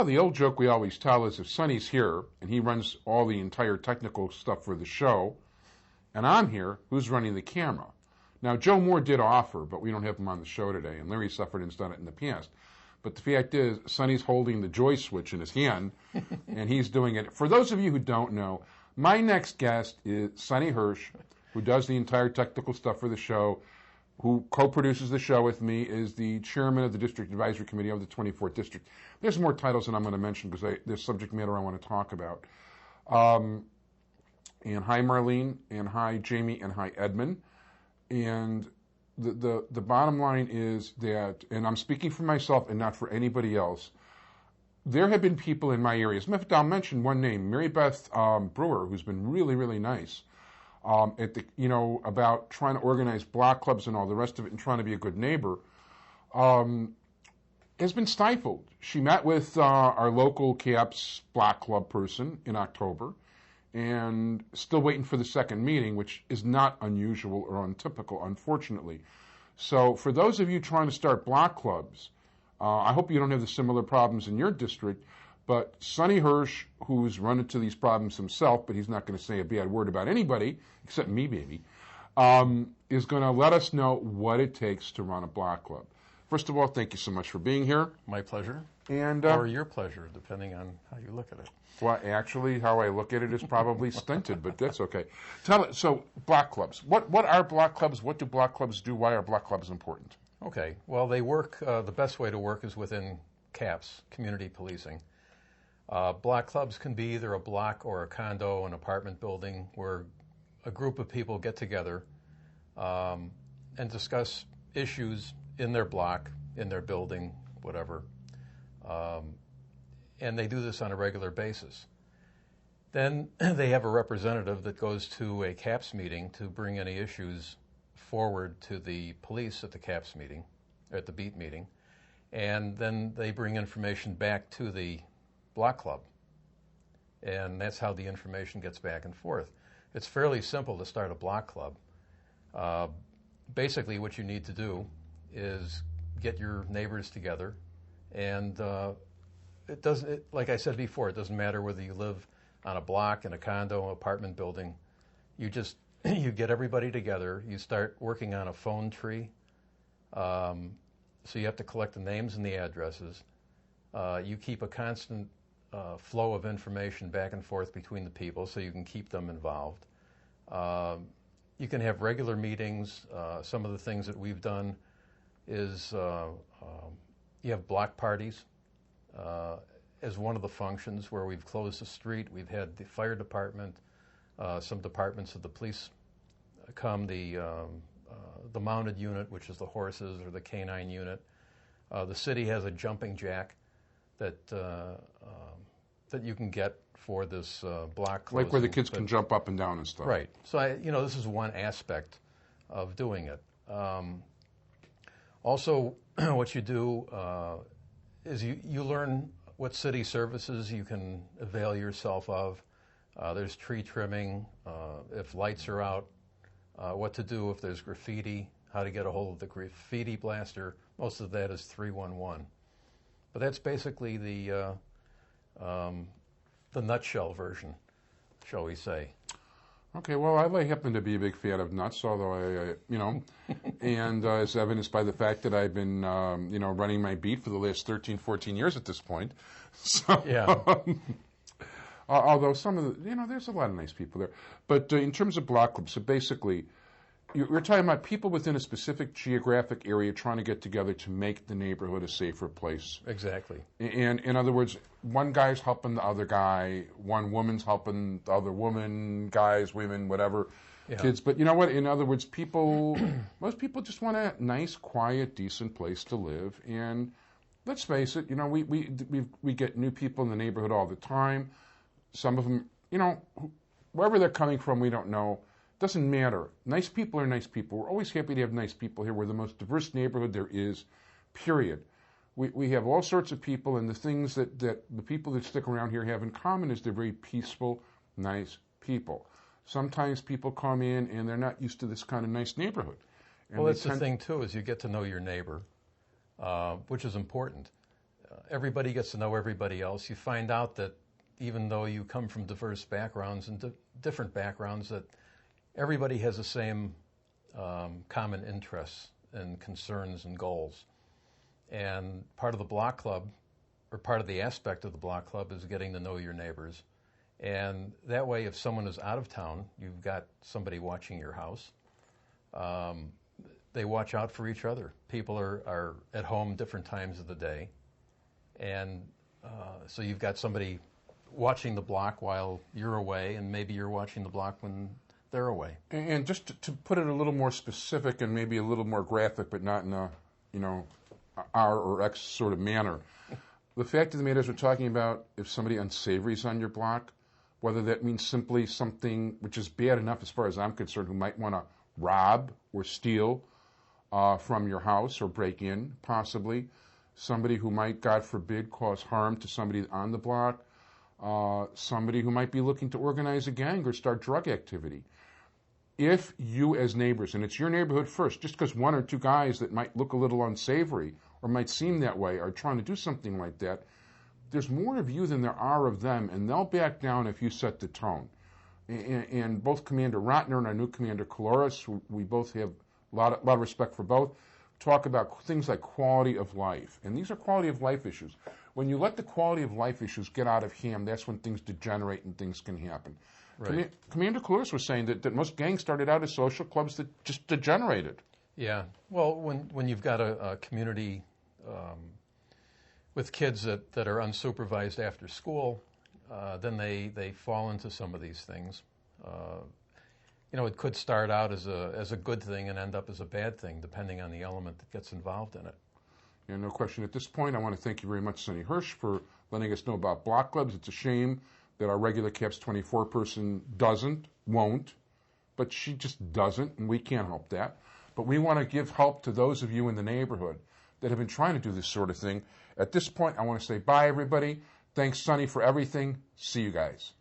the old joke we always tell is if Sonny's here and he runs all the entire technical stuff for the show, and I'm here, who's running the camera? Now, Joe Moore did offer, but we don't have him on the show today, and Larry Sufferdin's done it in the past. But the fact is, Sonny's holding the joy switch in his hand, and he's doing it. For those of you who don't know, my next guest is Sonny Hersh, who does the entire technical stuff for the show, who co-produces the show with me, is the chairman of the District Advisory Committee of the 24th District. There's more titles than I'm going to mention because there's subject matter I want to talk about. And hi, Marlene, and hi, Jamie, and hi, Edmund. And the bottom line is that, and I'm speaking for myself and not for anybody else, there have been people in my area. As a matter of fact, I'll mention one name, Mary Beth Brewer, who's been really, really nice about trying to organize block clubs and all the rest of it and trying to be a good neighbor, has been stifled. She met with our local CAPS block club person in October and still waiting for the second meeting, which is not unusual or untypical, unfortunately. So for those of you trying to start block clubs, I hope you don't have the similar problems in your district, but Sonny Hersh, who's run into these problems himself, but he's not going to say a bad word about anybody, except me, baby, is going to let us know what it takes to run a block club. First of all, thank you so much for being here. My pleasure. And or your pleasure, depending on how you look at it. Well, actually, how I look at it is probably stunted, but that's okay. So block clubs. What are block clubs? What do block clubs do? Why are block clubs important? Okay. Well, they work, the best way to work is within CAPS, community policing. Block clubs can be either a block or a condo, an apartment building, where a group of people get together and discuss issues in their block, in their building, whatever. And they do this on a regular basis. Then they have a representative that goes to a CAPS meeting to bring any issues forward to the police at the CAPS meeting, at the beat meeting, and then they bring information back to the block club. And that's how the information gets back and forth. It's fairly simple to start a block club. Basically what you need to do is get your neighbors together, and like I said before, it doesn't matter whether you live on a block, in a condo, apartment building. You get everybody together, you start working on a phone tree, so you have to collect the names and the addresses. You keep a constant flow of information back and forth between the people so you can keep them involved. You can have regular meetings. Some of the things that we've done is you have block parties as one of the functions where we've closed the street. We've had the fire department, some departments of the police come, the mounted unit, which is the horses, or the canine unit. The city has a jumping jack that you can get for this block closing. Like where the kids can jump up and down and stuff. Right. So this is one aspect of doing it. Also, what you do is you learn what city services you can avail yourself of. There's tree trimming, if lights are out, what to do if there's graffiti, how to get a hold of the graffiti blaster. Most of that is 311. But that's basically the nutshell version, shall we say. Okay, well, I happen to be a big fan of nuts, although and as evidenced by the fact that I've been, running my beat for the last 13, 14 years at this point. So, yeah. Although some of the, there's a lot of nice people there. But in terms of block clubs, so basically, we're talking about people within a specific geographic area trying to get together to make the neighborhood a safer place. Exactly. And in other words, one guy's helping the other guy, one woman's helping the other woman, guys, women, whatever, kids. But you know what? In other words, most people just want a nice, quiet, decent place to live. And let's face it, we get new people in the neighborhood all the time. Some of them, wherever they're coming from, we don't know. Doesn't matter. Nice people are nice people. We're always happy to have nice people here. We're the most diverse neighborhood there is, period. We have all sorts of people, and the things that the people that stick around here have in common is they're very peaceful, nice people. Sometimes people come in and they're not used to this kind of nice neighborhood. And well, that's the thing, too, is you get to know your neighbor, which is important. everybody gets to know everybody else. You find out that even though you come from diverse backgrounds and different backgrounds, that everybody has the same common interests and concerns and goals. And part of the block club, or part of the aspect of the block club, is getting to know your neighbors. And that way, if someone is out of town, you've got somebody watching your house. They watch out for each other. People are at home different times of the day. And so you've got somebody watching the block while you're away, and maybe you're watching the block when they're away. And just to put it a little more specific and maybe a little more graphic, but not in a, R or X sort of manner, the fact of the matter is we're talking about if somebody unsavory is on your block, whether that means simply something which is bad enough as far as I'm concerned, who might want to rob or steal from your house or break in, possibly. Somebody who might, God forbid, cause harm to somebody on the block. Somebody who might be looking to organize a gang or start drug activity. If you as neighbors, and it's your neighborhood first, just because one or two guys that might look a little unsavory or might seem that way are trying to do something like that, there's more of you than there are of them, and they'll back down if you set the tone. And both Commander Rotner and our new Commander Caloris, who we both have a lot of respect for both, talk about things like quality of life. And these are quality of life issues. When you let the quality of life issues get out of hand, that's when things degenerate and things can happen. Right. Commander Caloris was saying that most gangs started out as social clubs that just degenerated. Yeah. Well, when you've got a community with kids that are unsupervised after school, then they fall into some of these things. It could start out as a good thing and end up as a bad thing, depending on the element that gets involved in it. Yeah, no question. At this point, I want to thank you very much, Sonny Hersh, for letting us know about block clubs. It's a shame that our regular CAPS 24 person won't, but she just doesn't, and we can't help that. But we want to give help to those of you in the neighborhood that have been trying to do this sort of thing. At this point, I want to say bye, everybody. Thanks, Sonny, for everything. See you guys.